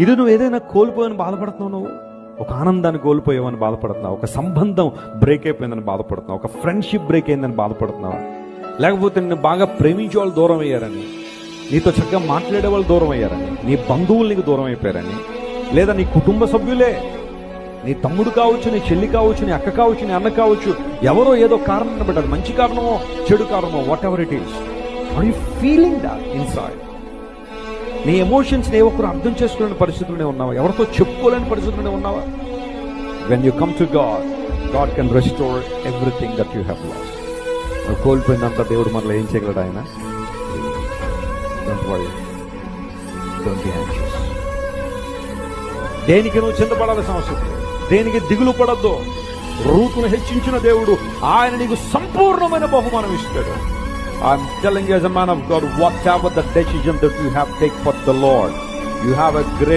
ఇది నువ్వు ఏదైనా కోల్పోయని బాధపడుతున్నావు, నువ్వు ఒక ఆనందాన్ని కోల్పోయావని బాధపడుతున్నావు, ఒక సంబంధం బ్రేక్ అయిపోయిందని బాధపడుతున్నావు, ఒక ఫ్రెండ్షిప్ బ్రేక్ అయిందని బాధపడుతున్నావా, లేకపోతే నిన్ను బాగా ప్రేమించే వాళ్ళు దూరం అయ్యారని, నీతో చక్కగా మాట్లాడే వాళ్ళు దూరం అయ్యారని, నీ బంధువులు నీకు దూరం అయిపోయారని, లేదా నీ కుటుంబ సభ్యులే, నీ తమ్ముడు కావచ్చు, నీ చెల్లి కావచ్చు, నీ అక్క కావచ్చు, నీ అన్న కావచ్చు, ఎవరో ఏదో కారణం బట్టి, అది మంచి కారణమో చెడు కారణమో, whatever it is, are you feeling that inside? నీ ఎమోషన్స్ని ఏ ఒక్కరు అర్థం చేసుకోలేని పరిస్థితుల్లోనే ఉన్నావా? ఎవరితో చెప్పుకోలేని పరిస్థితుల్లోనే ఉన్నావా? When you come to God, God can restore everything that you have lost. నువ్వు కోల్పోయిందంతా దేవుడు మనలో ఏం చేయగలడు? ఆయన don't worry, don't be anxious. దేనికి నువ్వు చింతపడాల్సిన అవసరం, దేనికి దిగులు పడద్దు. రూతును హెచ్చించిన దేవుడు ఆయన నీకు సంపూర్ణమైన బహుమానం ఇస్తాడు. I'm telling you as a man of God, whatever the decision that you have taken for the Lord, you have a great